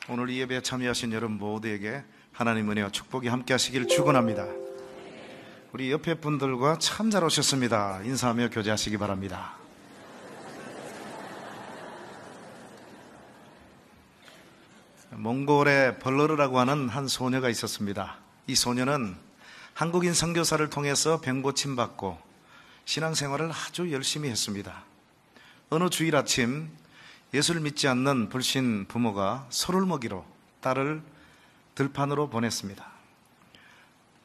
오늘 이 예배에 참여하신 여러분 모두에게 하나님 은혜와 축복이 함께 하시기를 축원합니다. 우리 옆에 분들과 참 잘 오셨습니다. 인사하며 교제하시기 바랍니다. 몽골에 벌러르라고 하는 한 소녀가 있었습니다. 이 소녀는 한국인 선교사를 통해서 병고침 받고 신앙생활을 아주 열심히 했습니다. 어느 주일 아침 예수를 믿지 않는 불신 부모가 소를 먹이러 딸을 들판으로 보냈습니다.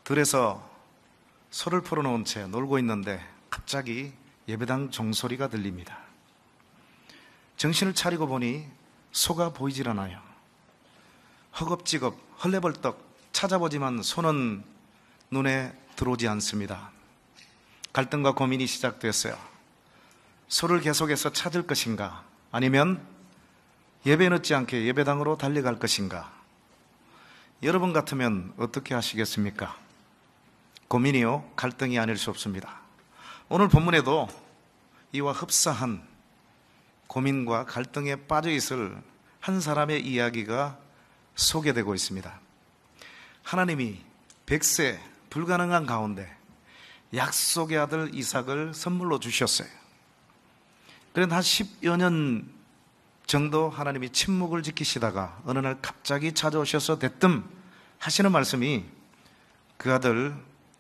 들에서 소를 풀어놓은 채 놀고 있는데 갑자기 예배당 종소리가 들립니다. 정신을 차리고 보니 소가 보이질 않아요. 허겁지겁 헐레벌떡 찾아보지만 소는 눈에 들어오지 않습니다. 갈등과 고민이 시작됐어요. 소를 계속해서 찾을 것인가, 아니면 예배 늦지 않게 예배당으로 달려갈 것인가. 여러분 같으면 어떻게 하시겠습니까? 고민이요, 갈등이 아닐 수 없습니다. 오늘 본문에도 이와 흡사한 고민과 갈등에 빠져 있을 한 사람의 이야기가 소개되고 있습니다. 하나님이 100세 불가능한 가운데 약속의 아들 이삭을 선물로 주셨어요. 그런데 한 10여 년 정도 하나님이 침묵을 지키시다가 어느 날 갑자기 찾아오셔서 대뜸 하시는 말씀이 그 아들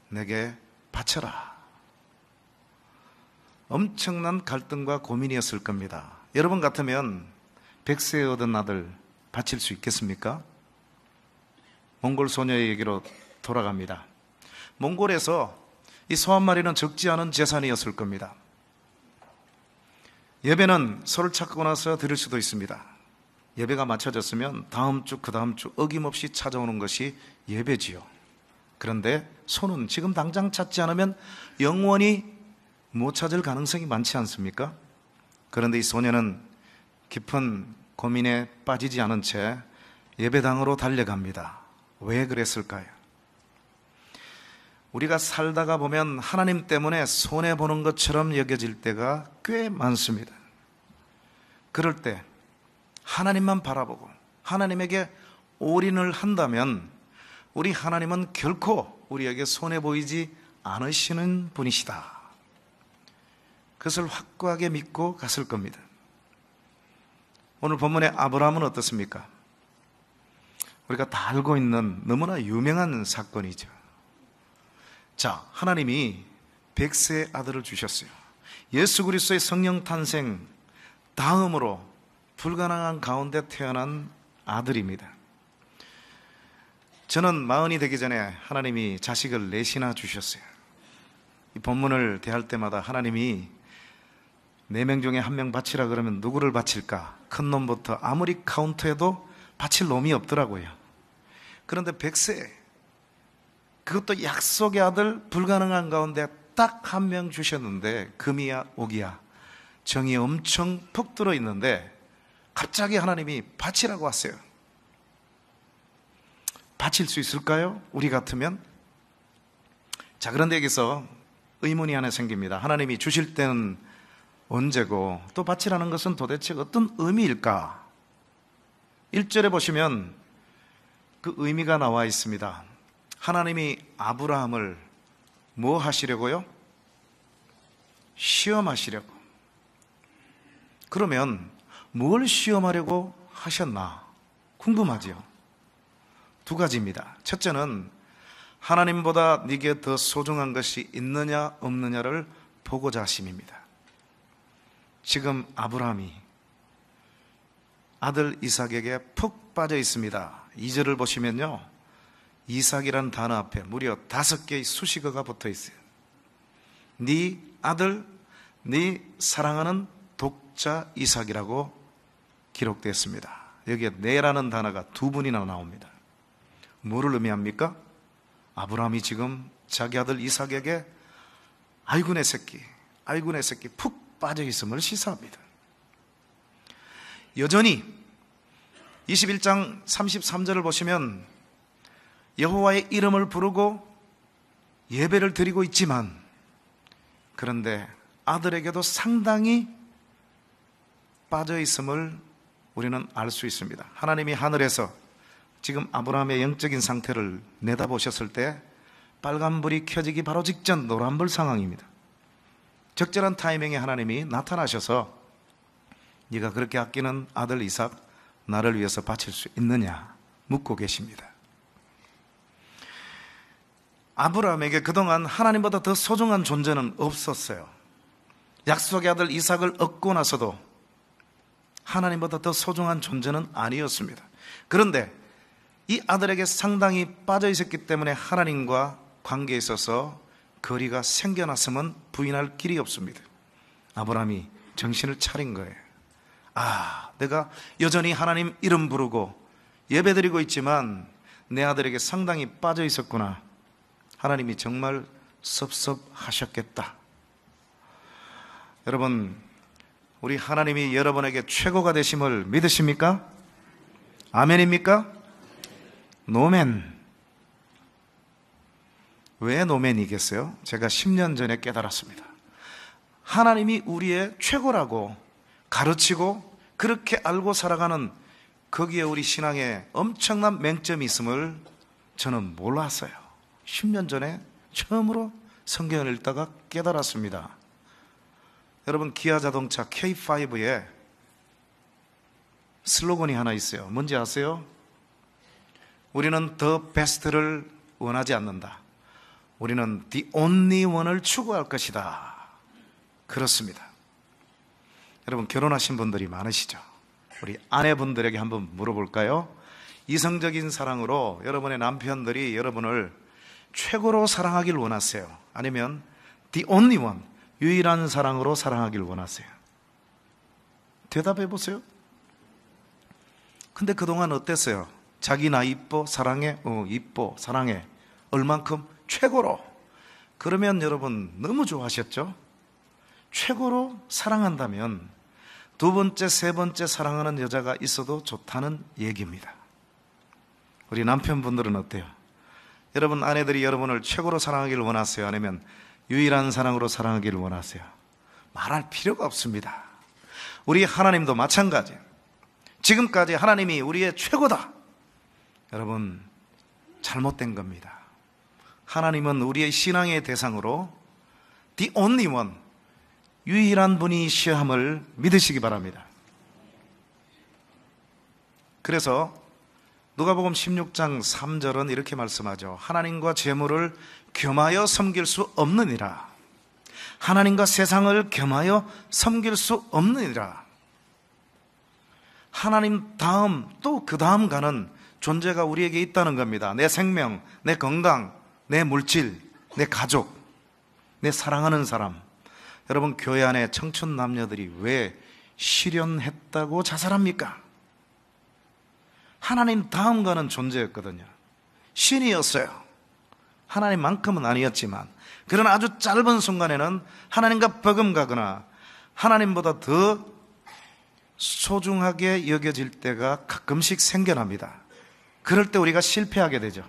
내게 바쳐라. 엄청난 갈등과 고민이었을 겁니다. 여러분 같으면 100세에 얻은 아들 바칠 수 있겠습니까? 몽골 소녀의 얘기로 돌아갑니다. 몽골에서 이 소 한 마리는 적지 않은 재산이었을 겁니다. 예배는 소를 찾고 나서 드릴 수도 있습니다. 예배가 마쳐졌으면 다음 주, 그 다음 주 어김없이 찾아오는 것이 예배지요. 그런데 소는 지금 당장 찾지 않으면 영원히 못 찾을 가능성이 많지 않습니까? 그런데 이 소녀는 깊은 고민에 빠지지 않은 채 예배당으로 달려갑니다. 왜 그랬을까요? 우리가 살다가 보면 하나님 때문에 손해보는 것처럼 여겨질 때가 꽤 많습니다. 그럴 때 하나님만 바라보고 하나님에게 올인을 한다면 우리 하나님은 결코 우리에게 손해보이지 않으시는 분이시다. 그것을 확고하게 믿고 갔을 겁니다. 오늘 본문의 아브라함은 어떻습니까? 우리가 다 알고 있는 너무나 유명한 사건이죠. 자, 하나님이 100세의 아들을 주셨어요. 예수 그리스도의 성령 탄생 다음으로 불가능한 가운데 태어난 아들입니다. 저는 40이 되기 전에 하나님이 자식을 넷이나 주셨어요. 이 본문을 대할 때마다 하나님이 4명 중에 1명 바치라 그러면 누구를 바칠까? 큰 놈부터 아무리 카운트해도 바칠 놈이 없더라고요. 그런데 100세, 그것도 약속의 아들, 불가능한 가운데 딱 1명 주셨는데 금이야 옥이야 정이 엄청 푹 들어 있는데 갑자기 하나님이 바치라고 하세요. 바칠 수 있을까요? 우리 같으면? 자, 그런데 여기서 의문이 하나 생깁니다. 하나님이 주실 때는 언제고 또 바치라는 것은 도대체 어떤 의미일까? 1절에 보시면 그 의미가 나와 있습니다. 하나님이 아브라함을 뭐 하시려고요? 시험하시려고. 그러면 뭘 시험하려고 하셨나? 궁금하지요? 2가지입니다. 첫째는 하나님보다 네게 더 소중한 것이 있느냐 없느냐를 보고자 하심입니다. 지금 아브라함이 아들 이삭에게 푹 빠져 있습니다. 2절을 보시면요, 이삭이라는 단어 앞에 무려 5개의 수식어가 붙어 있어요. 네 아들, 네 사랑하는 독자 이삭이라고 기록되었습니다. 여기에 네라는 단어가 2번이나 나옵니다. 뭐를 의미합니까? 아브라함이 지금 자기 아들 이삭에게 아이고 내 새끼, 아이고 내 새끼 푹 빠져 있음을 시사합니다. 여전히 21장 33절을 보시면 여호와의 이름을 부르고 예배를 드리고 있지만, 그런데 아들에게도 상당히 빠져 있음을 우리는 알 수 있습니다. 하나님이 하늘에서 지금 아브라함의 영적인 상태를 내다보셨을 때 빨간불이 켜지기 바로 직전 노란불 상황입니다. 적절한 타이밍에 하나님이 나타나셔서 네가 그렇게 아끼는 아들 이삭 나를 위해서 바칠 수 있느냐 묻고 계십니다. 아브라함에게 그동안 하나님보다 더 소중한 존재는 없었어요. 약속의 아들 이삭을 얻고 나서도 하나님보다 더 소중한 존재는 아니었습니다. 그런데 이 아들에게 상당히 빠져 있었기 때문에 하나님과 관계에 있어서 거리가 생겨났으면 부인할 길이 없습니다. 아브라함이 정신을 차린 거예요. 내가 여전히 하나님 이름 부르고 예배드리고 있지만 내 아들에게 상당히 빠져 있었구나. 하나님이 정말 섭섭하셨겠다. 여러분, 우리 하나님이 여러분에게 최고가 되심을 믿으십니까? 아멘입니까? 노멘. 왜 노멘이겠어요? 제가 10년 전에 깨달았습니다. 하나님이 우리의 최고라고 가르치고 그렇게 알고 살아가는 거기에 우리 신앙에 엄청난 맹점이 있음을 저는 몰랐어요. 10년 전에 처음으로 성경을 읽다가 깨달았습니다. 여러분, 기아 자동차 K5에 슬로건이 하나 있어요. 뭔지 아세요? 우리는 더 베스트를 원하지 않는다. 우리는 the only one을 추구할 것이다. 그렇습니다. 여러분, 결혼하신 분들이 많으시죠? 우리 아내분들에게 한번 물어볼까요? 이성적인 사랑으로 여러분의 남편들이 여러분을 최고로 사랑하길 원하세요? 아니면 the only one, 유일한 사랑으로 사랑하길 원하세요? 대답해 보세요. 근데 그동안 어땠어요? 자기 나 이뻐, 사랑해? 이뻐, 사랑해. 얼만큼? 최고로. 그러면 여러분 너무 좋아하셨죠? 최고로 사랑한다면 두 번째, 세 번째 사랑하는 여자가 있어도 좋다는 얘기입니다. 우리 남편분들은 어때요? 여러분 아내들이 여러분을 최고로 사랑하기를 원하세요? 아니면 유일한 사랑으로 사랑하기를 원하세요? 말할 필요가 없습니다. 우리 하나님도 마찬가지. 지금까지 하나님이 우리의 최고다. 여러분, 잘못된 겁니다. 하나님은 우리의 신앙의 대상으로 the only one, 유일한 분이시여 함을 믿으시기 바랍니다. 그래서 누가복음 16장 3절은 이렇게 말씀하죠. 하나님과 재물을 겸하여 섬길 수 없느니라. 하나님과 세상을 겸하여 섬길 수 없느니라. 하나님 다음 또 그 다음 가는 존재가 우리에게 있다는 겁니다. 내 생명, 내 건강, 내 물질, 내 가족, 내 사랑하는 사람. 여러분, 교회 안에 청춘 남녀들이 왜 실연했다고 자살합니까? 하나님 다음 가는 존재였거든요. 신이었어요. 하나님만큼은 아니었지만, 그러나 아주 짧은 순간에는 하나님과 버금가거나 하나님보다 더 소중하게 여겨질 때가 가끔씩 생겨납니다. 그럴 때 우리가 실패하게 되죠.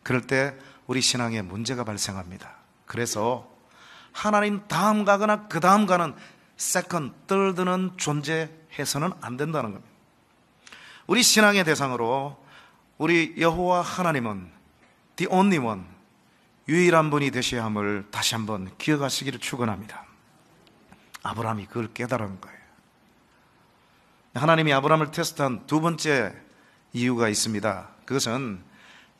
그럴 때 우리 신앙에 문제가 발생합니다. 그래서 하나님 다음 가거나 그 다음 가는 세컨드, 떨드는 존재해서는 안 된다는 겁니다. 우리 신앙의 대상으로 우리 여호와 하나님은 the only one, 유일한 분이 되셔야 함을 다시 한번 기억하시기를 축원합니다. 아브라함이 그걸 깨달은 거예요. 하나님이 아브라함을 테스트한 두 번째 이유가 있습니다. 그것은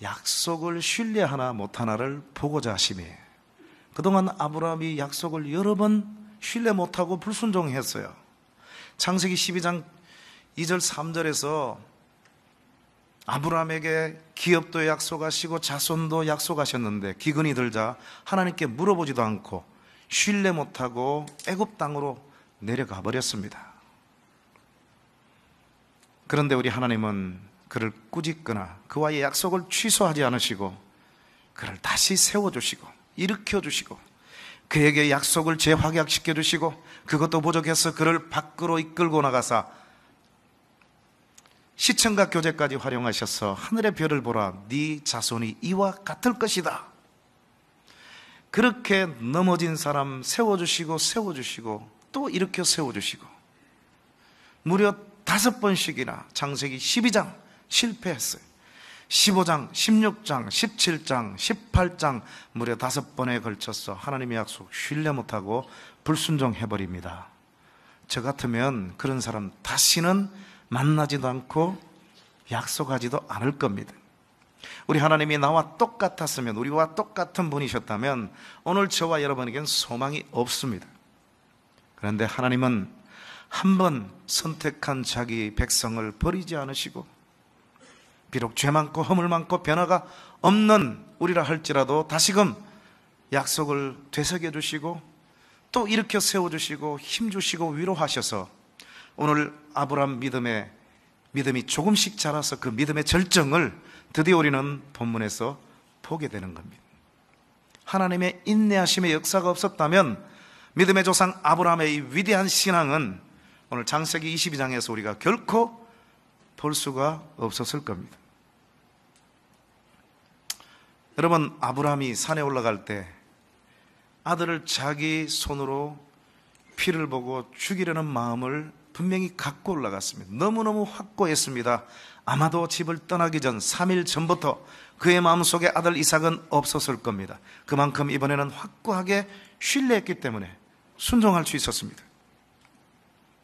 약속을 신뢰하나 못하나를 보고자 하심이에요. 그동안 아브라함이 약속을 여러 번 신뢰 못하고 불순종했어요. 창세기 12장 2절 3절에서 아브라함에게 기업도 약속하시고 자손도 약속하셨는데 기근이 들자 하나님께 물어보지도 않고 신뢰 못하고 애굽 땅으로 내려가 버렸습니다. 그런데 우리 하나님은 그를 꾸짖거나 그와의 약속을 취소하지 않으시고 그를 다시 세워주시고 일으켜주시고 그에게 약속을 재확약시켜 주시고 그것도 부족해서 그를 밖으로 이끌고 나가사 시청각 교제까지 활용하셔서 하늘의 별을 보라, 네 자손이 이와 같을 것이다. 그렇게 넘어진 사람 세워주시고 또 일으켜 세워주시고 무려 5번씩이나 창세기 12장 실패했어요. 15장, 16장, 17장, 18장 무려 5번에 걸쳐서 하나님의 약속 신뢰 못하고 불순종해버립니다. 저 같으면 그런 사람 다시는 만나지도 않고 약속하지도 않을 겁니다. 우리 하나님이 나와 똑같았으면, 우리와 똑같은 분이셨다면 오늘 저와 여러분에겐 소망이 없습니다. 그런데 하나님은 한 번 선택한 자기 백성을 버리지 않으시고, 비록 죄 많고 허물 많고 변화가 없는 우리라 할지라도 다시금 약속을 되새겨 주시고 또 일으켜 세워주시고 힘주시고 위로하셔서 오늘 아브라함 믿음이 조금씩 자라서 그 믿음의 절정을 드디어 우리는 본문에서 보게 되는 겁니다. 하나님의 인내하심의 역사가 없었다면 믿음의 조상 아브라함의 이 위대한 신앙은 오늘 창세기 22장에서 우리가 결코 볼 수가 없었을 겁니다. 여러분, 아브라함이 산에 올라갈 때 아들을 자기 손으로 피를 보고 죽이려는 마음을 분명히 갖고 올라갔습니다. 너무너무 확고했습니다. 아마도 집을 떠나기 전 3일 전부터 그의 마음속에 아들 이삭은 없었을 겁니다. 그만큼 이번에는 확고하게 신뢰했기 때문에 순종할 수 있었습니다.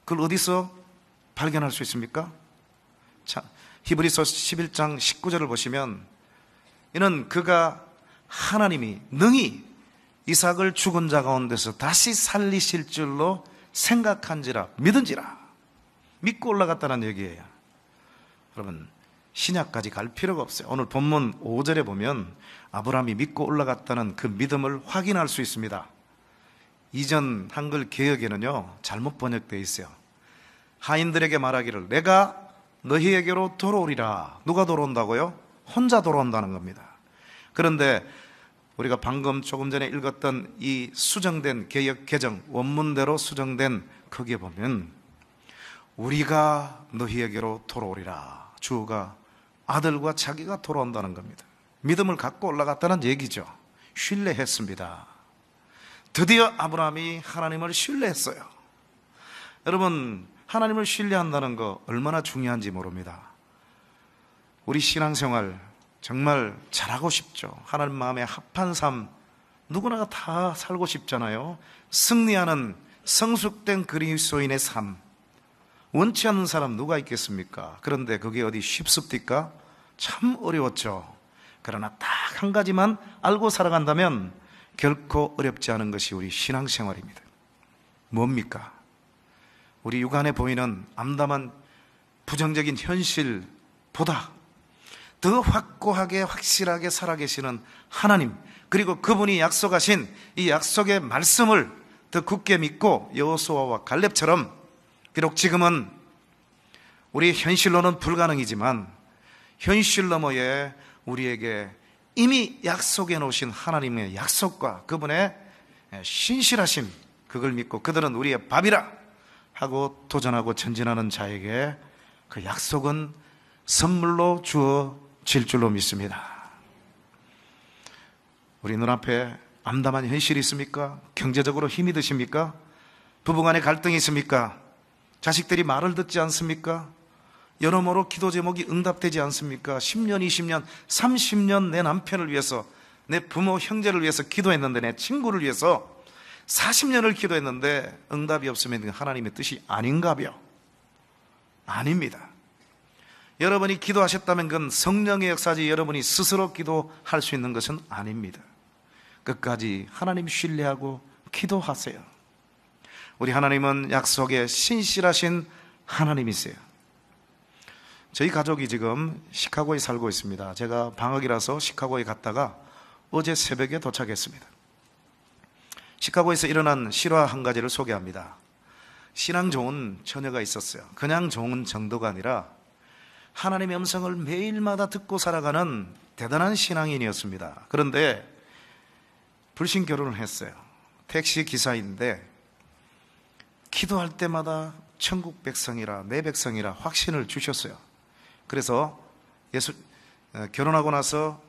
그걸 어디서 발견할 수 있습니까? 자, 히브리서 11장 19절을 보시면 이는 그가 하나님이 능히 이삭을 죽은 자 가운데서 다시 살리실 줄로 생각한지라, 믿은지라. 믿고 올라갔다는 얘기예요. 여러분, 신약까지 갈 필요가 없어요. 오늘 본문 5절에 보면 아브라함이 믿고 올라갔다는 그 믿음을 확인할 수 있습니다. 이전 한글 개역에는요 잘못 번역되어 있어요. 하인들에게 말하기를 내가 너희에게로 돌아오리라. 누가 돌아온다고요? 혼자 돌아온다는 겁니다. 그런데 우리가 방금 조금 전에 읽었던 이 수정된 개역 개정 원문대로 수정된 거기에 보면 우리가 너희에게로 돌아오리라. 주가 아들과 자기가 돌아온다는 겁니다. 믿음을 갖고 올라갔다는 얘기죠. 신뢰했습니다. 드디어 아브라함이 하나님을 신뢰했어요. 여러분, 하나님을 신뢰한다는 거 얼마나 중요한지 모릅니다. 우리 신앙생활 정말 잘하고 싶죠. 하나님 마음에 합한 삶 누구나 다 살고 싶잖아요. 승리하는 성숙된 그리스도인의 삶 원치 않는 사람 누가 있겠습니까? 그런데 그게 어디 쉽습니까? 참 어려웠죠. 그러나 딱 한 가지만 알고 살아간다면 결코 어렵지 않은 것이 우리 신앙생활입니다. 뭡니까? 우리 육안에 보이는 암담한 부정적인 현실보다 더 확고하게 확실하게 살아계시는 하나님, 그리고 그분이 약속하신 이 약속의 말씀을 더 굳게 믿고 여호수아와 갈렙처럼 비록 지금은 우리 현실로는 불가능이지만 현실 너머에 우리에게 이미 약속해 놓으신 하나님의 약속과 그분의 신실하심, 그걸 믿고 그들은 우리의 밥이라 하고 도전하고 전진하는 자에게 그 약속은 선물로 주어질 줄로 믿습니다. 우리 눈앞에 암담한 현실이 있습니까? 경제적으로 힘이 드십니까? 부부간에 갈등이 있습니까? 자식들이 말을 듣지 않습니까? 여러모로 기도 제목이 응답되지 않습니까? 10년, 20년, 30년 내 남편을 위해서, 내 부모, 형제를 위해서 기도했는데, 내 친구를 위해서 40년을 기도했는데 응답이 없으면 하나님의 뜻이 아닌가벼? 아닙니다. 여러분이 기도하셨다면 그건 성령의 역사지 여러분이 스스로 기도할 수 있는 것은 아닙니다. 끝까지 하나님 신뢰하고 기도하세요. 우리 하나님은 약속에 신실하신 하나님이세요. 저희 가족이 지금 시카고에 살고 있습니다. 제가 방학이라서 시카고에 갔다가 어제 새벽에 도착했습니다. 시카고에서 일어난 실화 한 가지를 소개합니다. 신앙 좋은 처녀가 있었어요. 그냥 좋은 정도가 아니라 하나님의 음성을 매일마다 듣고 살아가는 대단한 신앙인이었습니다. 그런데 불신 결혼을 했어요. 택시 기사인데 기도할 때마다 천국 백성이라 내 백성이라 확신을 주셨어요. 그래서 결혼하고 나서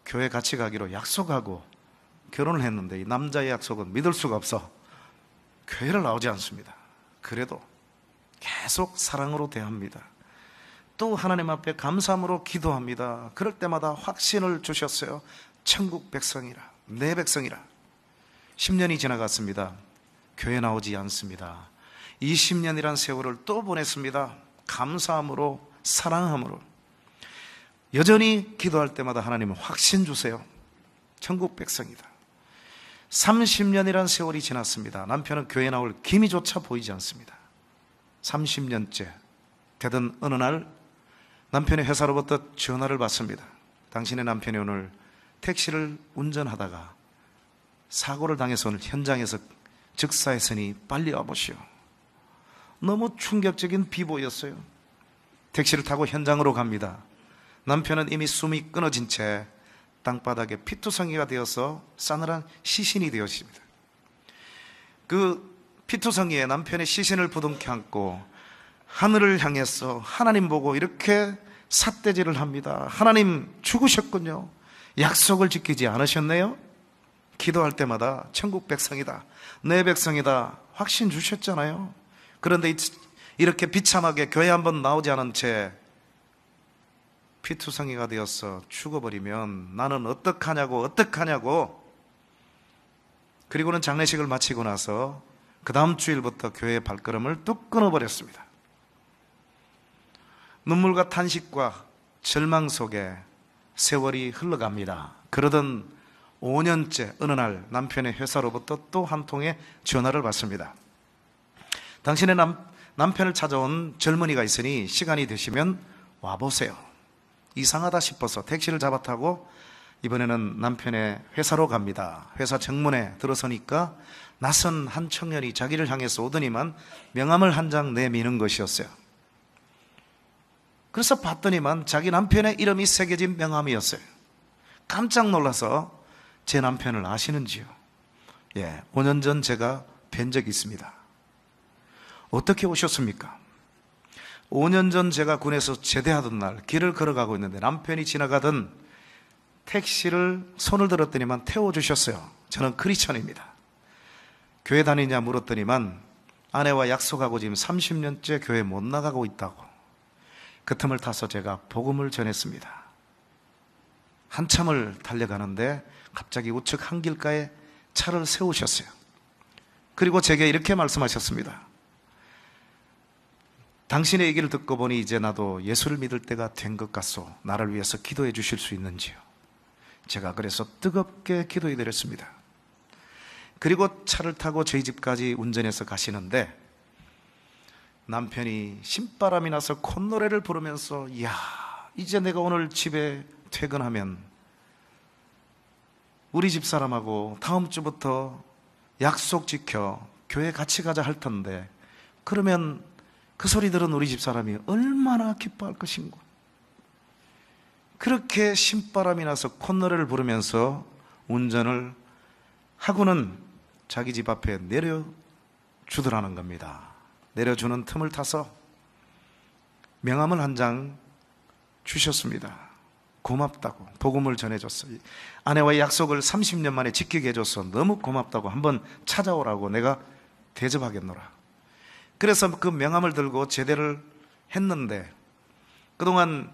교회 같이 가기로 약속하고 결혼을 했는데 이 남자의 약속은 믿을 수가 없어 교회를 나오지 않습니다. 그래도 계속 사랑으로 대합니다. 또 하나님 앞에 감사함으로 기도합니다. 그럴 때마다 확신을 주셨어요. 천국 백성이라, 내 백성이라. 10년이 지나갔습니다. 교회 나오지 않습니다. 20년이란 세월을 또 보냈습니다. 감사함으로, 사랑함으로. 여전히 기도할 때마다 하나님은 확신 주세요. 천국 백성이다. 30년이란 세월이 지났습니다. 남편은 교회 나올 기미조차 보이지 않습니다. 30년째 되던 어느 날 남편의 회사로부터 전화를 받습니다. 당신의 남편이 오늘 택시를 운전하다가 사고를 당해서 오늘 현장에서 즉사했으니 빨리 와보시오. 너무 충격적인 비보였어요. 택시를 타고 현장으로 갑니다. 남편은 이미 숨이 끊어진 채 땅바닥에 피투성이가 되어서 싸늘한 시신이 되었습니다. 그 피투성이에 남편의 시신을 부둥켜 안고 하늘을 향해서 하나님 보고 이렇게 삿대질을 합니다. 하나님 죽으셨군요. 약속을 지키지 않으셨네요. 기도할 때마다 천국 백성이다, 내 백성이다 확신 주셨잖아요. 그런데 이렇게 비참하게 교회 한번 나오지 않은 채 피투성이가 되어서 죽어버리면 나는 어떡하냐고. 그리고는 장례식을 마치고 나서 그 다음 주일부터 교회의 발걸음을 뚝 끊어버렸습니다. 눈물과 탄식과 절망 속에 세월이 흘러갑니다. 그러던 5년째 어느 날 남편의 회사로부터 또 한 통의 전화를 받습니다. 당신의 남편을 찾아온 젊은이가 있으니 시간이 되시면 와보세요. 이상하다 싶어서 택시를 잡아 타고 이번에는 남편의 회사로 갑니다. 회사 정문에 들어서니까 낯선 한 청년이 자기를 향해서 오더니만 명함을 한 장 내미는 것이었어요. 그래서 봤더니만 자기 남편의 이름이 새겨진 명함이었어요. 깜짝 놀라서 제 남편을 아시는지요? 5년 전 제가 뵌 적이 있습니다. 어떻게 오셨습니까? 5년 전 제가 군에서 제대하던 날 길을 걸어가고 있는데 남편이 지나가던 택시를 손을 들었더니만 태워주셨어요. 저는 크리스천입니다. 교회 다니냐 물었더니만 아내와 약속하고 지금 30년째 교회 못 나가고 있다고. 그 틈을 타서 제가 복음을 전했습니다. 한참을 달려가는데 갑자기 우측 한 길가에 차를 세우셨어요. 그리고 제게 이렇게 말씀하셨습니다. 당신의 얘기를 듣고 보니 이제 나도 예수를 믿을 때가 된 것 같소. 나를 위해서 기도해 주실 수 있는지요? 제가 그래서 뜨겁게 기도해 드렸습니다. 그리고 차를 타고 저희 집까지 운전해서 가시는데 남편이 신바람이 나서 콧노래를 부르면서 이야, 이제 내가 오늘 집에 퇴근하면 우리 집 사람하고 다음 주부터 약속 지켜 교회 같이 가자 할 텐데 그러면 그 소리 들은 우리 집 사람이 얼마나 기뻐할 것인가. 그렇게 신바람이 나서 콧노래를 부르면서 운전을 하고는 자기 집 앞에 내려주더라는 겁니다. 내려주는 틈을 타서 명함을 한 장 주셨습니다. 고맙다고 복음을 전해줬어요. 아내와의 약속을 30년 만에 지키게 해줘서 너무 고맙다고 한번 찾아오라고 내가 대접하겠노라. 그래서 그 명함을 들고 제대를 했는데 그동안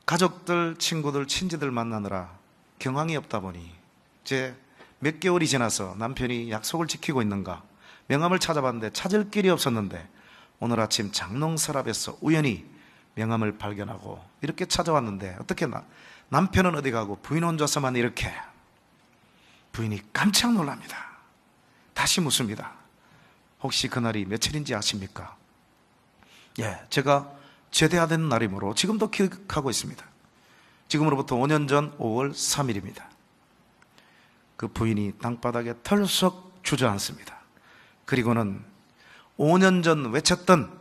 가족들, 친구들, 친지들 만나느라 경황이 없다 보니 이제 몇 개월이 지나서 남편이 약속을 지키고 있는가 명함을 찾아봤는데 찾을 길이 없었는데 오늘 아침 장롱서 앞에서 우연히 명함을 발견하고 이렇게 찾아왔는데 어떻게 남편은 어디 가고 부인 혼자서만 이렇게. 부인이 깜짝 놀랍니다. 다시 묻습니다. 혹시 그날이 며칠인지 아십니까? 제가 제대하던 날이므로 지금도 기억하고 있습니다. 지금으로부터 5년 전 5월 3일입니다. 그 부인이 땅바닥에 털썩 주저앉습니다. 그리고는 5년 전 외쳤던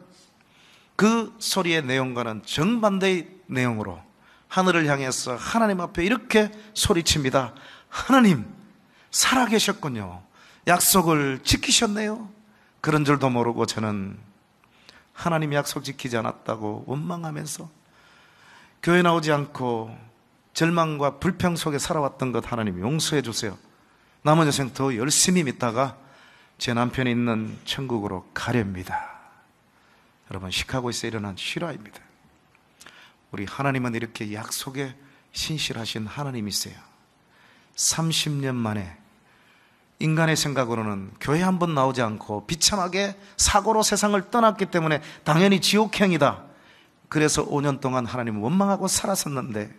그 소리의 내용과는 정반대의 내용으로 하늘을 향해서 하나님 앞에 이렇게 소리칩니다. 하나님 살아계셨군요. 약속을 지키셨네요. 그런 줄도 모르고 저는 하나님 약속 지키지 않았다고 원망하면서 교회 나오지 않고 절망과 불평 속에 살아왔던 것 하나님 용서해 주세요. 남은 여생 더 열심히 믿다가 제 남편이 있는 천국으로 가렵니다. 여러분, 시카고에서 일어난 실화입니다. 우리 하나님은 이렇게 약속에 신실하신 하나님이세요. 30년 만에 인간의 생각으로는 교회 한 번 나오지 않고 비참하게 사고로 세상을 떠났기 때문에 당연히 지옥행이다. 그래서 5년 동안 하나님을 원망하고 살았었는데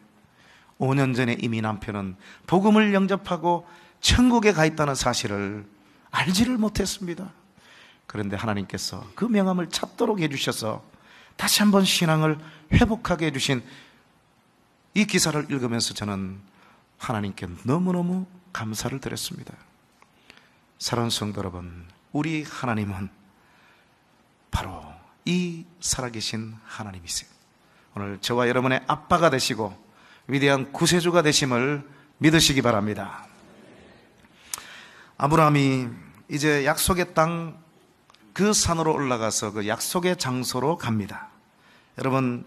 5년 전에 이미 남편은 복음을 영접하고 천국에 가 있다는 사실을 알지를 못했습니다. 그런데 하나님께서 그 명함을 찾도록 해주셔서 다시 한번 신앙을 회복하게 해주신 이 기사를 읽으면서 저는 하나님께 너무너무 감사를 드렸습니다. 사랑하는 성도 여러분, 우리 하나님은 바로 이 살아계신 하나님이세요. 오늘 저와 여러분의 아빠가 되시고 위대한 구세주가 되심을 믿으시기 바랍니다. 아브라함이 이제 약속의 땅 그 산으로 올라가서 그 약속의 장소로 갑니다. 여러분,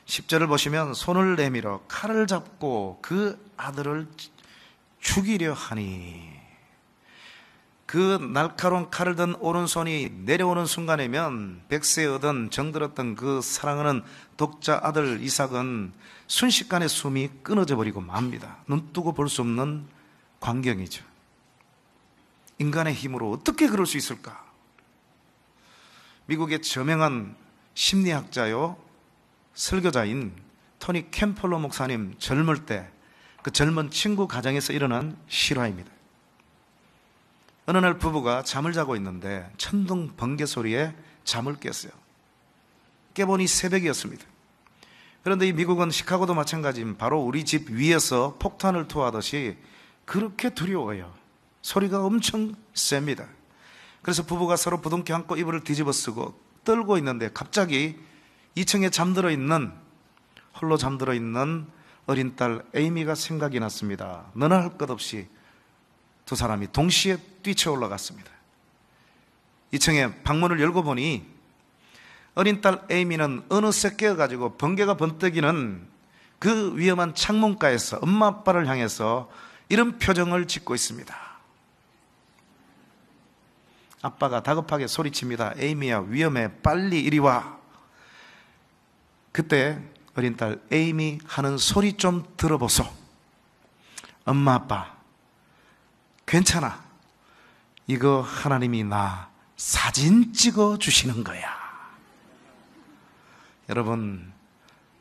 10절을 보시면 손을 내밀어 칼을 잡고 그 아들을 죽이려 하니, 그 날카로운 칼을 든 오른손이 내려오는 순간이면 백세에 얻은 정들었던 그 사랑하는 독자 아들 이삭은 순식간에 숨이 끊어져 버리고 맙니다. 눈뜨고 볼 수 없는 광경이죠. 인간의 힘으로 어떻게 그럴 수 있을까? 미국의 저명한 심리학자요 설교자인 토니 캠펄러 목사님 젊을 때 그 젊은 친구 가정에서 일어난 실화입니다. 어느 날 부부가 잠을 자고 있는데 천둥 번개 소리에 잠을 깼어요. 깨보니 새벽이었습니다. 그런데 이 미국은 시카고도 마찬가지입니다. 바로 우리 집 위에서 폭탄을 투하하듯이 그렇게 두려워요. 소리가 엄청 셉니다. 그래서 부부가 서로 부둥켜 안고 이불을 뒤집어 쓰고 떨고 있는데 갑자기 2층에 홀로 잠들어 있는 어린 딸 에이미가 생각이 났습니다. 너나 할 것 없이 두 사람이 동시에 뛰쳐 올라갔습니다. 2층에 방문을 열고 보니 어린 딸 에이미는 어느새 깨어가지고 번개가 번뜩이는 그 위험한 창문가에서 엄마 아빠를 향해서 이런 표정을 짓고 있습니다. 아빠가 다급하게 소리칩니다. 에이미야, 위험해. 빨리 이리 와. 그때 어린 딸 에이미 하는 소리 좀 들어보소. 엄마 아빠 괜찮아. 이거 하나님이 나 사진 찍어 주시는 거야. 여러분,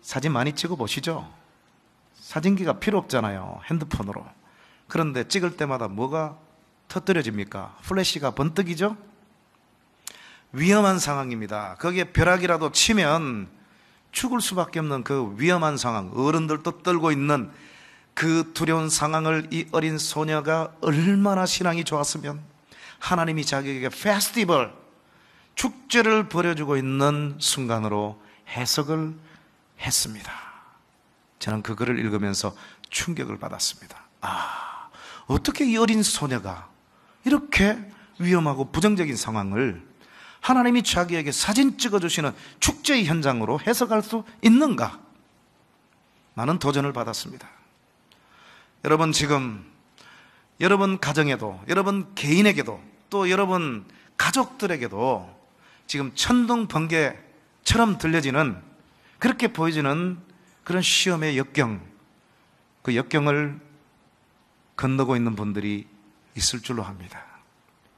사진 많이 찍어 보시죠? 사진기가 필요 없잖아요. 핸드폰으로. 그런데 찍을 때마다 뭐가 터뜨려집니까? 플래시가 번뜩이죠? 위험한 상황입니다. 거기에 벼락이라도 치면 죽을 수밖에 없는 그 위험한 상황, 어른들도 떨고 있는 그 두려운 상황을 이 어린 소녀가 얼마나 신앙이 좋았으면 하나님이 자기에게 페스티벌, 축제를 벌여주고 있는 순간으로 해석을 했습니다. 저는 그 글을 읽으면서 충격을 받았습니다. 어떻게 이 어린 소녀가 이렇게 위험하고 부정적인 상황을 하나님이 자기에게 사진 찍어주시는 축제의 현장으로 해석할 수 있는가? 많은 도전을 받았습니다. 여러분, 지금 여러분 가정에도, 여러분 개인에게도, 또 여러분 가족들에게도 지금 천둥 번개처럼 들려지는, 그렇게 보여지는 그런 시험의 역경, 그 역경을 건너고 있는 분들이 있을 줄로 합니다.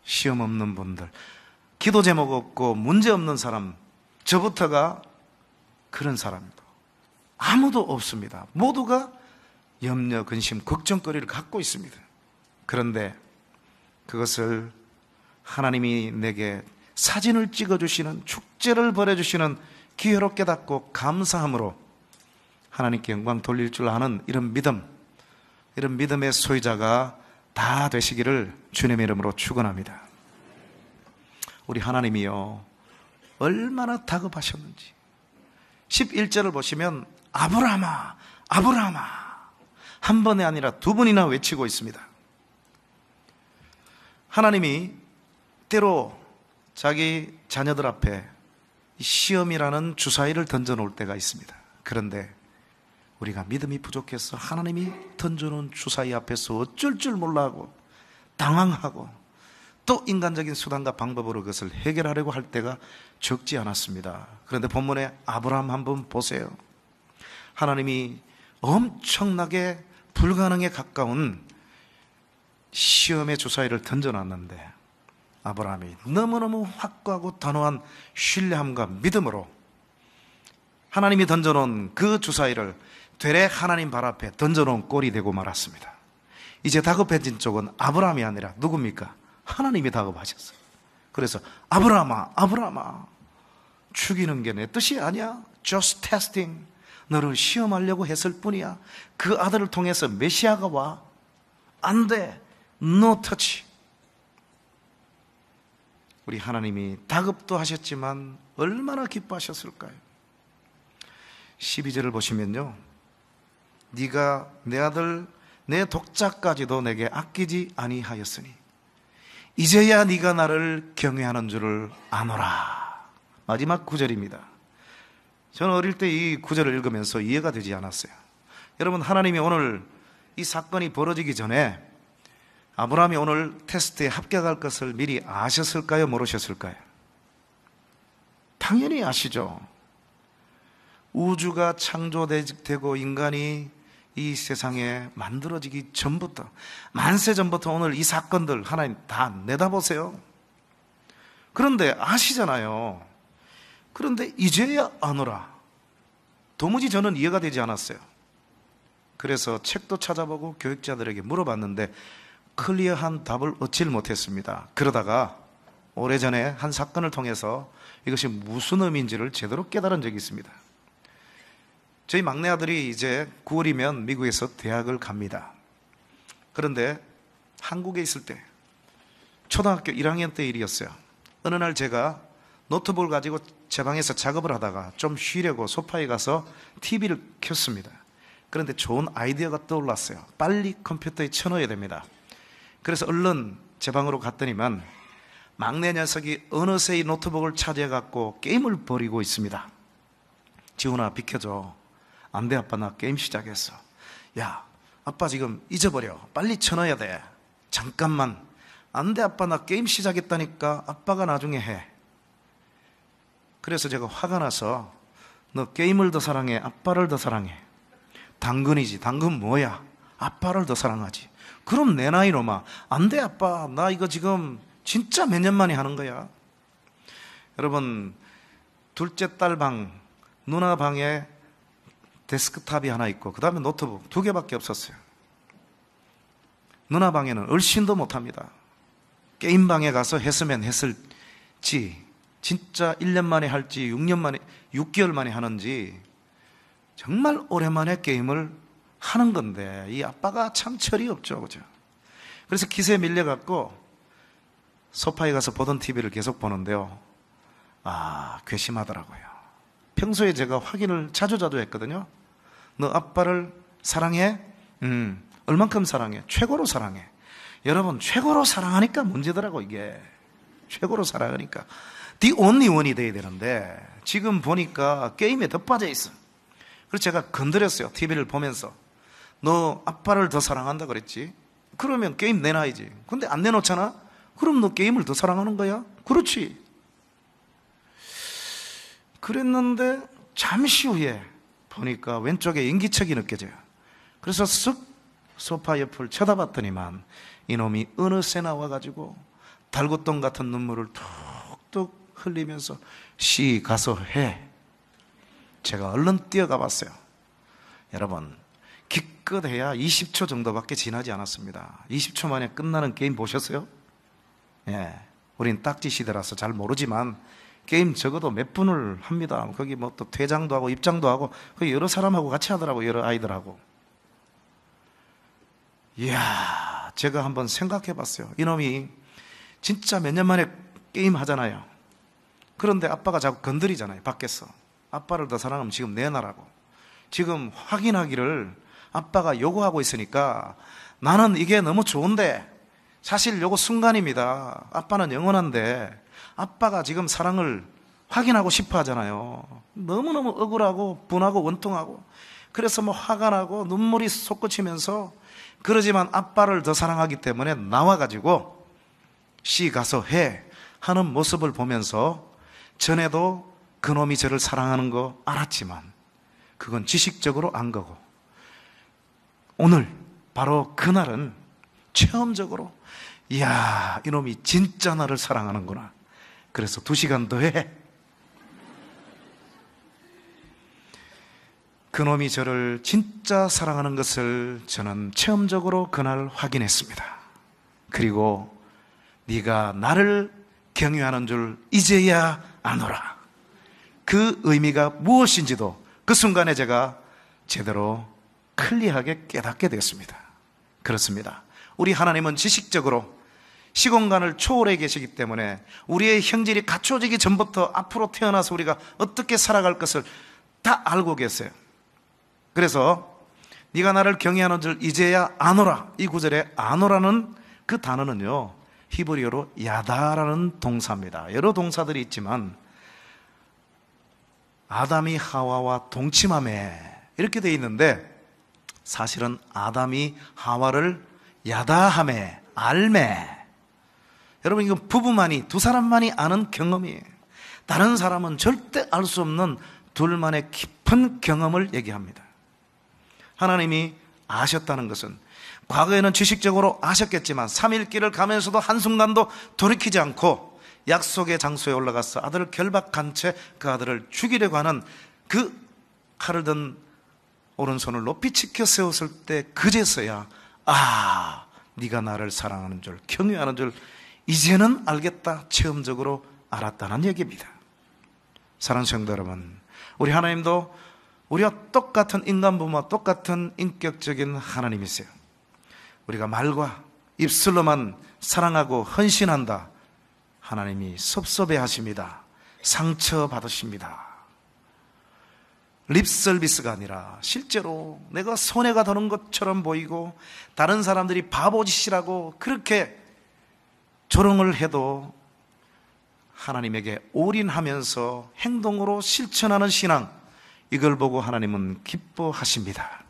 시험 없는 분들, 기도 제목 없고 문제 없는 사람, 저부터가 그런 사람입니다. 아무도 없습니다. 모두가 염려, 근심, 걱정거리를 갖고 있습니다. 그런데 그것을 하나님이 내게 사진을 찍어주시는, 축제를 벌여주시는 기회로 깨닫고 감사함으로 하나님께 영광 돌릴 줄 아는 이런 믿음, 이런 믿음의 소유자가 다 되시기를 주님의 이름으로 축원합니다. 우리 하나님이요, 얼마나 다급하셨는지. 11절을 보시면 아브라함아, 아브라함아, 한 번이 아니라 두 번이나 외치고 있습니다. 하나님이 때로 자기 자녀들 앞에 시험이라는 주사위를 던져놓을 때가 있습니다. 그런데 우리가 믿음이 부족해서 하나님이 던져놓은 주사위 앞에서 어쩔 줄 몰라 하고 당황하고 또 인간적인 수단과 방법으로 그것을 해결하려고 할 때가 적지 않았습니다. 그런데 본문에 아브라함 한번 보세요. 하나님이 엄청나게 불가능에 가까운 시험의 주사위를 던져놨는데 아브라함이 너무너무 확고하고 단호한 신뢰함과 믿음으로 하나님이 던져놓은 그 주사위를 되레 하나님 발 앞에 던져놓은 꼴이 되고 말았습니다. 이제 다급해진 쪽은 아브라함이 아니라 누굽니까? 하나님이 다급하셨어요. 그래서 아브라함아, 아브라함아, 죽이는 게 내 뜻이 아니야. Just testing. 너를 시험하려고 했을 뿐이야. 그 아들을 통해서 메시아가 와. 안 돼. No touch. 우리 하나님이 다급도 하셨지만 얼마나 기뻐하셨을까요? 12절을 보시면요, 네가 내 아들 내 독자까지도 내게 아끼지 아니하였으니 이제야 네가 나를 경외하는 줄을 아노라. 마지막 구절입니다. 저는 어릴 때 이 구절을 읽으면서 이해가 되지 않았어요. 여러분, 하나님이 오늘 이 사건이 벌어지기 전에 아브라함이 오늘 테스트에 합격할 것을 미리 아셨을까요? 모르셨을까요? 당연히 아시죠. 우주가 창조되고 인간이 이 세상에 만들어지기 전부터, 만세 전부터 오늘 이 사건들 하나님 다 내다보세요. 그런데 아시잖아요. 그런데 이제야 아노라. 도무지 저는 이해가 되지 않았어요. 그래서 책도 찾아보고 교육자들에게 물어봤는데 클리어한 답을 얻질 못했습니다. 그러다가 오래전에 한 사건을 통해서 이것이 무슨 의미인지를 제대로 깨달은 적이 있습니다. 저희 막내 아들이 이제 9월이면 미국에서 대학을 갑니다. 그런데 한국에 있을 때 초등학교 1학년 때 일이었어요. 어느 날 제가 노트북을 가지고 제 방에서 작업을 하다가 좀 쉬려고 소파에 가서 TV를 켰습니다. 그런데 좋은 아이디어가 떠올랐어요. 빨리 컴퓨터에 쳐넣어야 됩니다. 그래서 얼른 제 방으로 갔더니만 막내 녀석이 어느새 이 노트북을 차지해갖고 게임을 벌이고 있습니다. 지훈아, 비켜줘. 안 돼, 아빠, 나 게임 시작했어. 야, 아빠 지금 잊어버려. 빨리 쳐넣어야 돼. 잠깐만. 안 돼, 아빠, 나 게임 시작했다니까. 아빠가 나중에 해. 그래서 제가 화가 나서 너 게임을 더 사랑해, 아빠를 더 사랑해? 당근이지. 당근 뭐야? 아빠를 더 사랑하지. 그럼 내 나이로마. 안 돼, 아빠, 나 이거 지금 진짜 몇 년 만에 하는 거야. 여러분, 둘째 딸 방, 누나 방에 데스크탑이 하나 있고 그 다음에 노트북 2개밖에 없었어요. 누나 방에는 얼씬도 못합니다. 게임방에 가서 했으면 했을지, 진짜 1년 만에 할지 6년 만에 6개월 만에 하는지 정말 오랜만에 게임을 하는 건데 이 아빠가 참 철이 없죠, 그죠? 그래서 기세에 밀려갖고 소파에 가서 보던 TV를 계속 보는데요, 괘씸하더라고요. 평소에 제가 확인을 자주 했거든요. 너 아빠를 사랑해? 얼만큼 사랑해? 최고로 사랑해. 여러분, 최고로 사랑하니까 문제더라고. 이게 최고로 사랑하니까 The only one이 돼야 되는데 지금 보니까 게임에 더 빠져 있어. 그래서 제가 건드렸어요. TV를 보면서. 너 아빠를 더 사랑한다 그랬지? 그러면 게임 내놔야지. 근데 안 내놓잖아? 그럼 너 게임을 더 사랑하는 거야? 그렇지. 그랬는데 잠시 후에 보니까 왼쪽에 인기척이 느껴져요. 그래서 쓱 소파 옆을 쳐다봤더니만 이놈이 어느새 나와가지고 달굣똥 같은 눈물을 툭툭 흘리면서 씨 가서 해. 제가 얼른 뛰어가 봤어요. 여러분, 기껏해야 20초 정도밖에 지나지 않았습니다. 20초 만에 끝나는 게임 보셨어요? 예, 우린 딱지 시대라서 잘 모르지만 게임 적어도 몇 분을 합니다. 거기 뭐 또 퇴장도 하고 입장도 하고 거기 여러 사람하고 같이 하더라고, 여러 아이들하고. 이야, 제가 한번 생각해 봤어요. 이놈이 진짜 몇 년 만에 게임 하잖아요. 그런데 아빠가 자꾸 건드리잖아요, 밖에서. 아빠를 더 사랑하면 지금 내놔라고. 지금 확인하기를 아빠가 요구하고 있으니까 나는 이게 너무 좋은데 사실 요거 순간입니다. 아빠는 영원한데 아빠가 지금 사랑을 확인하고 싶어 하잖아요. 너무너무 억울하고 분하고 원통하고 그래서 뭐 화가 나고 눈물이 솟구치면서 그러지만 아빠를 더 사랑하기 때문에 나와가지고 씨 가서 해 하는 모습을 보면서 전에도 그놈이 저를 사랑하는 거 알았지만 그건 지식적으로 안 거고, 오늘 바로 그날은 체험적으로 이야, 이놈이 진짜 나를 사랑하는구나. 그래서 2시간 더 해. 그놈이 저를 진짜 사랑하는 것을 저는 체험적으로 그날 확인했습니다. 그리고 네가 나를 경유하는 줄 이제야 아노라. 그 의미가 무엇인지도 그 순간에 제가 제대로 클리어하게 깨닫게 되었습니다. 그렇습니다. 우리 하나님은 지식적으로 시공간을 초월해 계시기 때문에 우리의 형질이 갖춰지기 전부터 앞으로 태어나서 우리가 어떻게 살아갈 것을 다 알고 계세요. 그래서 네가 나를 경외하는 줄 이제야 아노라, 이 구절에 아노라는 그 단어는요, 히브리어로 야다라는 동사입니다. 여러 동사들이 있지만 아담이 하와와 동침함에 이렇게 되어 있는데, 사실은 아담이 하와를 야다함에, 알매. 여러분, 이거 부부만이, 두 사람만이 아는 경험이에요. 다른 사람은 절대 알 수 없는 둘만의 깊은 경험을 얘기합니다. 하나님이 아셨다는 것은 과거에는 지식적으로 아셨겠지만 3일길을 가면서도 한순간도 돌이키지 않고 약속의 장소에 올라가서 아들을 결박한 채 그 아들을 죽이려고 하는 그 칼을 든 오른손을 높이 치켜 세웠을 때 그제서야 아, 네가 나를 사랑하는 줄, 경외하는 줄 이제는 알겠다, 체험적으로 알았다는 얘기입니다. 사랑하는 성도 여러분, 우리 하나님도 우리와 똑같은 인간 부모와 똑같은 인격적인 하나님이세요. 우리가 말과 입술로만 사랑하고 헌신한다, 하나님이 섭섭해 하십니다. 상처받으십니다. 립서비스가 아니라 실제로 내가 손해가 되는 것처럼 보이고 다른 사람들이 바보짓이라고 그렇게 조롱을 해도 하나님에게 올인하면서 행동으로 실천하는 신앙, 이걸 보고 하나님은 기뻐하십니다.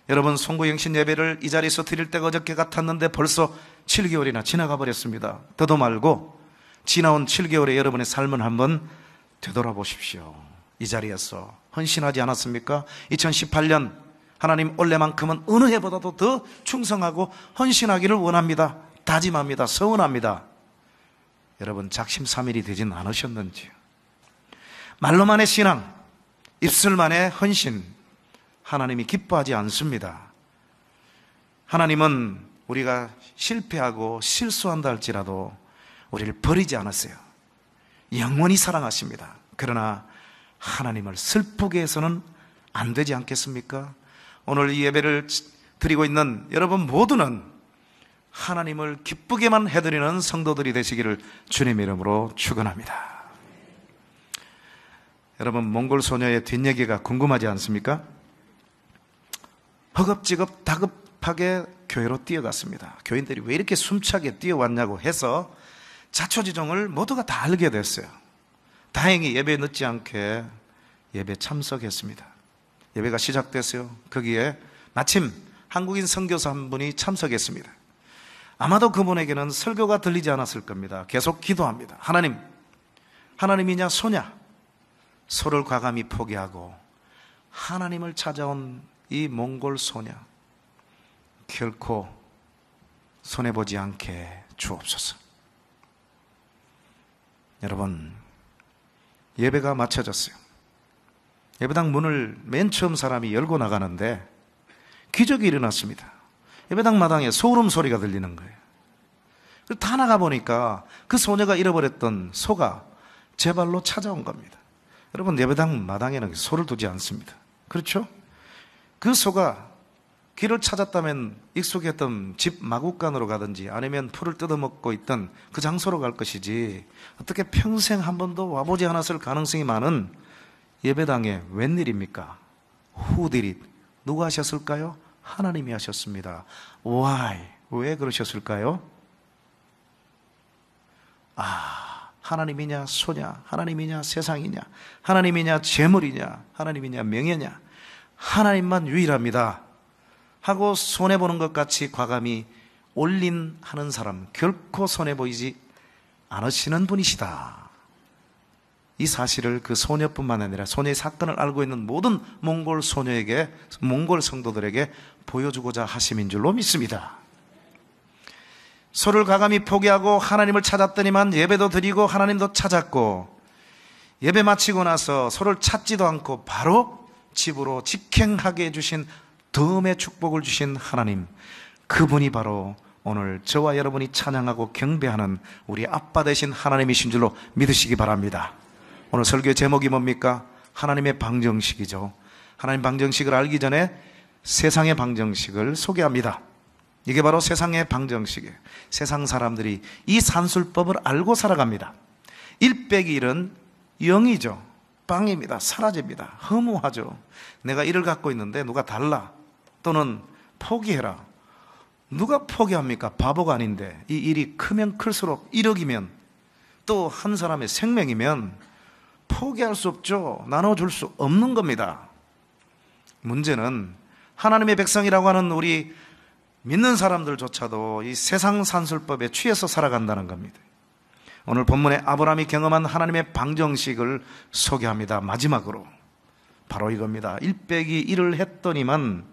여러분, 송구영신 예배를 이 자리에서 드릴 때가 어저께 같았는데 벌써 7개월이나 지나가 버렸습니다. 더도 말고 지나온 7개월의 여러분의 삶을 한번 되돌아보십시오. 이 자리에서 헌신하지 않았습니까? 2018년 하나님 올해만큼은 어느 해보다도 더 충성하고 헌신하기를 원합니다. 다짐합니다. 서원합니다. 여러분, 작심삼일이 되진 않으셨는지요? 말로만의 신앙, 입술만의 헌신, 하나님이 기뻐하지 않습니다. 하나님은 우리가 실패하고 실수한다 할지라도 우리를 버리지 않았어요. 영원히 사랑하십니다. 그러나 하나님을 슬프게 해서는 안 되지 않겠습니까? 오늘 이 예배를 드리고 있는 여러분 모두는 하나님을 기쁘게만 해드리는 성도들이 되시기를 주님의 이름으로 축원합니다. 여러분, 몽골 소녀의 뒷얘기가 궁금하지 않습니까? 허겁지겁 다급하게 교회로 뛰어갔습니다. 교인들이 왜 이렇게 숨차게 뛰어왔냐고 해서 자초지종을 모두가 다 알게 됐어요. 다행히 예배에 늦지 않게 예배 참석했습니다. 예배가 시작됐어요. 거기에 마침 한국인 선교사 한 분이 참석했습니다. 아마도 그분에게는 설교가 들리지 않았을 겁니다. 계속 기도합니다. 하나님이냐 소냐? 소를 과감히 포기하고 하나님을 찾아온 이 몽골 소녀, 결코 손해보지 않게 주옵소서. 여러분, 예배가 마쳐졌어요. 예배당 문을 맨 처음 사람이 열고 나가는데 기적이 일어났습니다. 예배당 마당에 소름 소리가 들리는 거예요. 다 나가보니까 그 소녀가 잃어버렸던 소가 제 발로 찾아온 겁니다. 여러분, 예배당 마당에는 소를 두지 않습니다. 그렇죠? 그 소가 길을 찾았다면 익숙했던 집 마구간으로 가든지 아니면 풀을 뜯어먹고 있던 그 장소로 갈 것이지 어떻게 평생 한 번도 와보지 않았을 가능성이 많은 예배당에 웬일입니까? Who did it? 누가 하셨을까요? 하나님이 하셨습니다. Why? 왜 그러셨을까요? 하나님이냐 소냐? 하나님이냐 세상이냐? 하나님이냐 재물이냐? 하나님이냐 명예냐? 하나님만 유일합니다 하고 손해보는 것 같이 과감히 올린하는 사람 결코 손해보이지 않으시는 분이시다. 이 사실을 그 소녀뿐만 아니라 소녀의 사건을 알고 있는 모든 몽골 소녀에게, 몽골 성도들에게 보여주고자 하심인 줄로 믿습니다. 소를 과감히 포기하고 하나님을 찾았더니만 예배도 드리고 하나님도 찾았고, 예배 마치고 나서 소를 찾지도 않고 바로 집으로 직행하게 해주신 덤의 축복을 주신 하나님, 그분이 바로 오늘 저와 여러분이 찬양하고 경배하는 우리 아빠 되신 하나님이신 줄로 믿으시기 바랍니다. 오늘 설교의 제목이 뭡니까? 하나님의 방정식이죠. 하나님 방정식을 알기 전에 세상의 방정식을 소개합니다. 이게 바로 세상의 방정식이에요. 세상 사람들이 이 산술법을 알고 살아갑니다. 1 빼기 1은 0이죠. 빵입니다. 사라집니다. 허무하죠. 내가 1을 갖고 있는데 누가 달라, 또는 포기해라. 누가 포기합니까? 바보가 아닌데. 이 일이 크면 클수록 1억이면, 또 한 사람의 생명이면 포기할 수 없죠. 나눠줄 수 없는 겁니다. 문제는 하나님의 백성이라고 하는 우리 믿는 사람들조차도 이 세상 산술법에 취해서 살아간다는 겁니다. 오늘 본문에 아브라함이 경험한 하나님의 방정식을 소개합니다. 마지막으로 바로 이겁니다. 1 빼기 1을 했더니만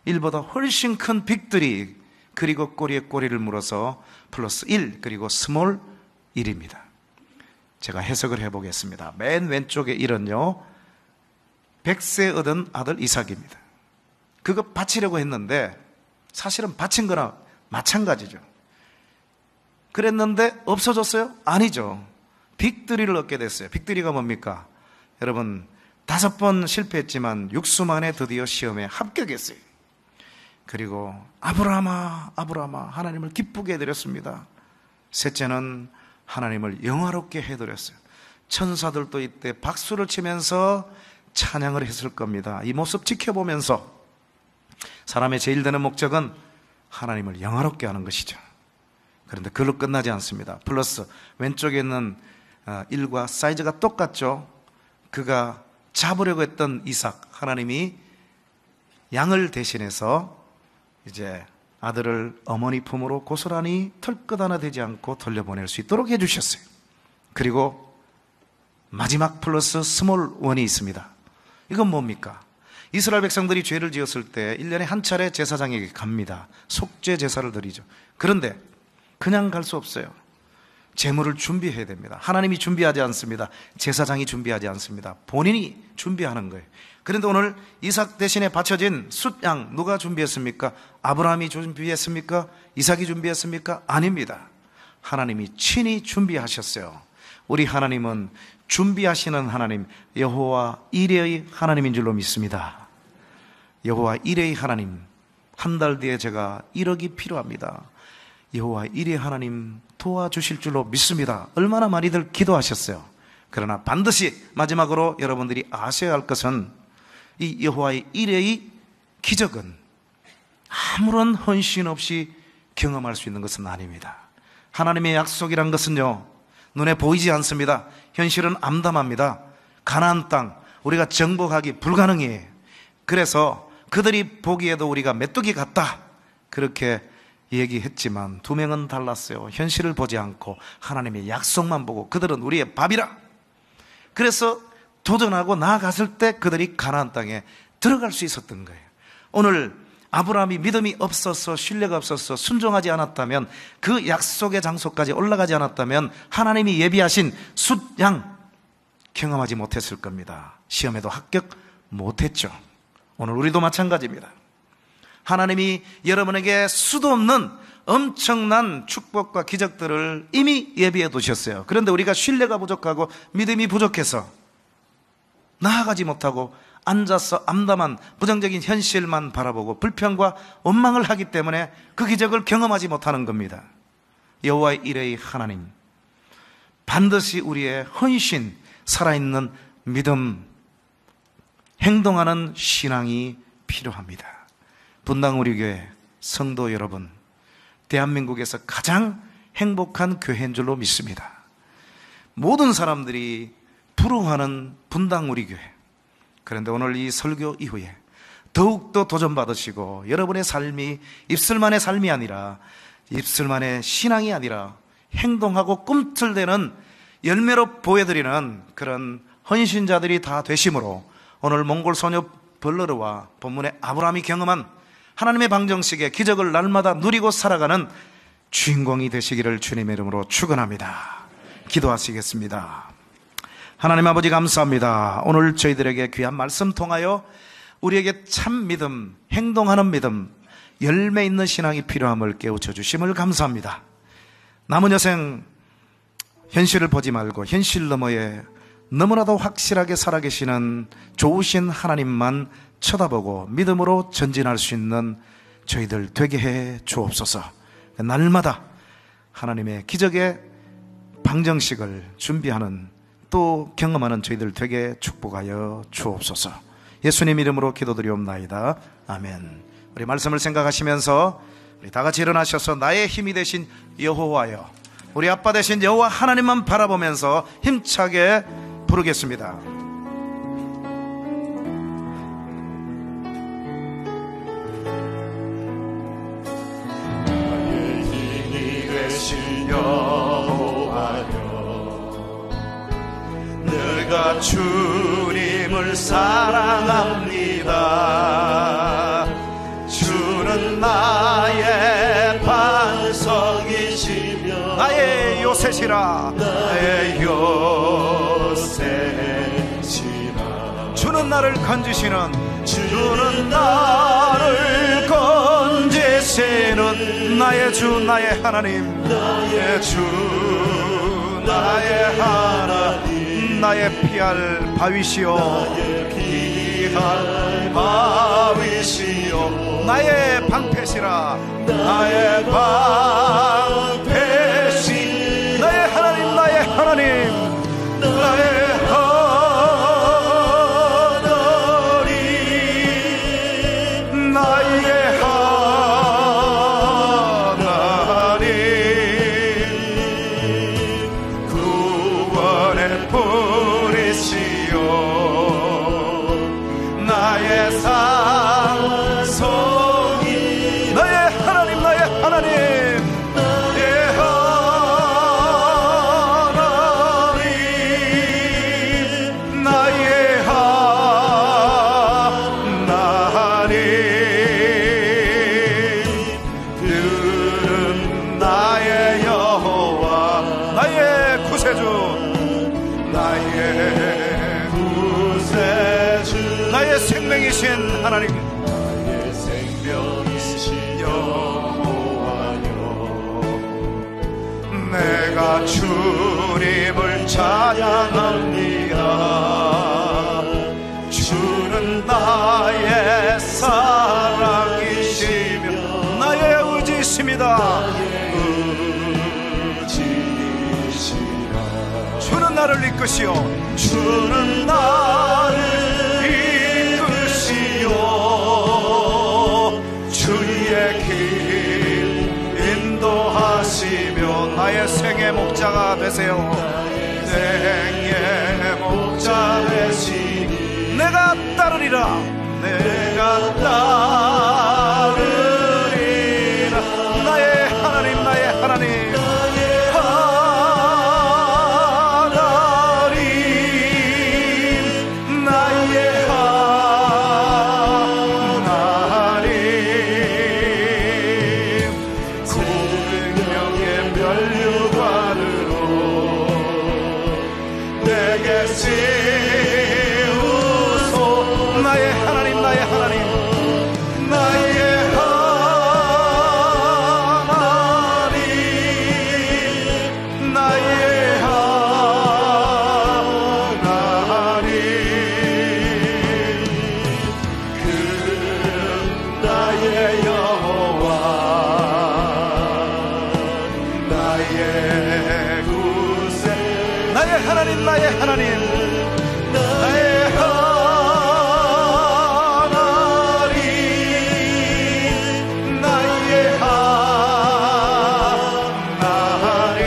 1보다 훨씬 큰 빅들이, 그리고 꼬리에 꼬리를 물어서 플러스 1, 그리고 스몰 1입니다. 제가 해석을 해보겠습니다. 맨 왼쪽에 1은요, 100세 얻은 아들 이삭입니다. 그거 바치려고 했는데 사실은 바친 거나 마찬가지죠. 그랬는데 없어졌어요? 아니죠. 빅3를 얻게 됐어요. 빅3가 뭡니까? 여러분, 5번 실패했지만 6수 만에 드디어 시험에 합격했어요. 그리고 아브라함아, 아브라함아, 하나님을 기쁘게 해드렸습니다. 셋째는 하나님을 영화롭게 해드렸어요. 천사들도 이때 박수를 치면서 찬양을 했을 겁니다. 이 모습 지켜보면서 사람의 제일 되는 목적은 하나님을 영화롭게 하는 것이죠. 그런데 그걸로 끝나지 않습니다. 플러스 왼쪽에 있는 1과 사이즈가 똑같죠. 그가 잡으려고 했던 이삭, 하나님이 양을 대신해서 이제 아들을 어머니 품으로 고스란히 털끝 하나 되지 않고 돌려보낼 수 있도록 해주셨어요. 그리고 마지막 플러스 스몰 1이 있습니다. 이건 뭡니까? 이스라엘 백성들이 죄를 지었을 때 1년에 한 차례 제사장에게 갑니다. 속죄 제사를 드리죠. 그런데 그냥 갈 수 없어요. 제물을 준비해야 됩니다. 하나님이 준비하지 않습니다. 제사장이 준비하지 않습니다. 본인이 준비하는 거예요. 그런데 오늘 이삭 대신에 바쳐진 숫양 누가 준비했습니까? 아브라함이 준비했습니까? 이삭이 준비했습니까? 아닙니다. 하나님이 친히 준비하셨어요. 우리 하나님은 준비하시는 하나님, 여호와 이레의 하나님인 줄로 믿습니다. 여호와 이레의 하나님, 한 달 뒤에 제가 1억이 필요합니다. 여호와 이레의 하나님 도와주실 줄로 믿습니다. 얼마나 많이들 기도하셨어요. 그러나 반드시 마지막으로 여러분들이 아셔야 할 것은 이 여호와의 이레의 기적은 아무런 헌신 없이 경험할 수 있는 것은 아닙니다. 하나님의 약속이란 것은요, 눈에 보이지 않습니다. 현실은 암담합니다. 가나안 땅 우리가 정복하기 불가능해요. 그래서 그들이 보기에도 우리가 메뚜기 같다 그렇게 얘기했지만 두 명은 달랐어요. 현실을 보지 않고 하나님의 약속만 보고 그들은 우리의 밥이라. 그래서 도전하고 나아갔을 때 그들이 가나안 땅에 들어갈 수 있었던 거예요. 오늘 아브라함이 믿음이 없어서, 신뢰가 없어서 순종하지 않았다면, 그 약속의 장소까지 올라가지 않았다면 하나님이 예비하신 숫양 경험하지 못했을 겁니다. 시험에도 합격 못했죠. 오늘 우리도 마찬가지입니다. 하나님이 여러분에게 수도 없는 엄청난 축복과 기적들을 이미 예비해 두셨어요. 그런데 우리가 신뢰가 부족하고 믿음이 부족해서 나아가지 못하고 앉아서 암담한 부정적인 현실만 바라보고 불평과 원망을 하기 때문에 그 기적을 경험하지 못하는 겁니다. 여호와의 이레의 하나님, 반드시 우리의 헌신, 살아있는 믿음, 행동하는 신앙이 필요합니다. 분당 우리 교회 성도 여러분, 대한민국에서 가장 행복한 교회인 줄로 믿습니다. 모든 사람들이 부러워하는 분당 우리 교회. 그런데 오늘 이 설교 이후에 더욱더 도전받으시고 여러분의 삶이 입술만의 삶이 아니라 입술만의 신앙이 아니라 행동하고 꿈틀대는 열매로 보여드리는 그런 헌신자들이 다 되심으로 오늘 몽골 소녀 벌러르와 본문의 아브라함이 경험한 하나님의 방정식의 기적을 날마다 누리고 살아가는 주인공이 되시기를 주님의 이름으로 축원합니다. 기도하시겠습니다. 하나님 아버지 감사합니다. 오늘 저희들에게 귀한 말씀 통하여 우리에게 참 믿음, 행동하는 믿음, 열매 있는 신앙이 필요함을 깨우쳐 주심을 감사합니다. 남은 여생 현실을 보지 말고 현실 너머에 너무나도 확실하게 살아계시는 좋으신 하나님만 쳐다보고 믿음으로 전진할 수 있는 저희들 되게 해 주옵소서. 날마다 하나님의 기적의 방정식을 준비하는 또 경험하는 저희들 되게 축복하여 주옵소서. 예수님 이름으로 기도드리옵나이다. 아멘. 우리 말씀을 생각하시면서 우리 다 같이 일어나셔서 나의 힘이 되신 여호와여, 우리 아빠 되신 여호와 하나님만 바라보면서 힘차게 부르겠습니다. 나의 힘이 되신 여호와여, 내가 주님을 사랑합니다. 주는 나의 반석이시며 나의 요새시라, 나의 요새시라. 주는 나를 건지시는, 주는 나를 건지시는 나의 주 나의 하나님, 나의 주 나의 하나님, 나의 피할 바위시오, 나의 피할 바위시오, 나의 방패시라, 나의 방패시, 나의 하나님 나의 하나님, 나의 하나님, 나의 하나님, 구원의 뿌리시오, 나의 산성이, 나의 하나님 나의 하나님, 나의 하나님, 나의 하나님, 그는 나의 여호와, 나의 구세주, 나의 구세주, 나의 생명이신 하나님, 나의 생명이신 여호와여, 내가 주님을 찬양합니다. 주는 나의 사랑이시며 나의 의지이십니다. 의지시라. 주는 나를 이끄시오, 주는 나를 이끄시오, 주의 길 인도하시며 나의 생의 목자가 되세요. 생의 목자 되시니 내가 따르리라, 내가 따르리라. 나의 하나님 나의 하나님, 나의 하나님, 나의 하나님, 생명의 면류관으로 내게 씌우소. 나의 하나님 나의 하나님, 나의 하나님, 나의 하나님, 그는 나의 여호와, 나의 구세, 나의 하나님 나의 하나님, 나의 하나님, 나의 하나님,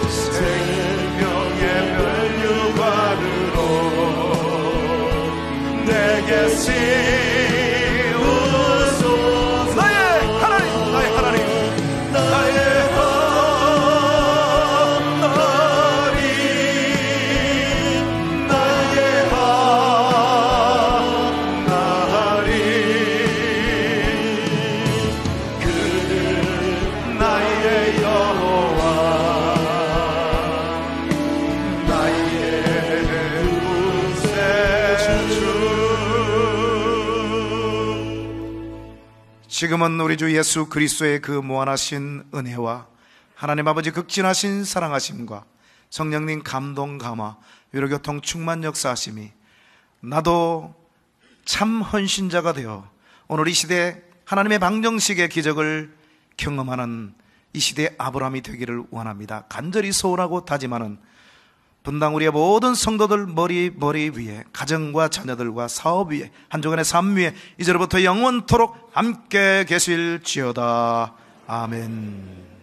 생명의 면류관으로 세우소서. 나의 하나님, 나의 하나님. 나의 하나님, 나의 하나님, 그는 나의 여호와, 나의 구세주. 지금은 우리 주 예수 그리스도의 그 무한하신 은혜와 하나님 아버지 극진하신 사랑하심과 성령님 감동 감화 위로 교통 충만 역사하심이 나도 참 헌신자가 되어 오늘 이 시대 하나님의 방정식의 기적을 경험하는 이 시대의 아브라함이 되기를 원합니다. 간절히 소원하고 다짐하는 분당 우리의 모든 성도들 머리 위에, 가정과 자녀들과 사업 위에, 한 주간의 삶 위에 이제로부터 영원토록 함께 계실지어다. 아멘.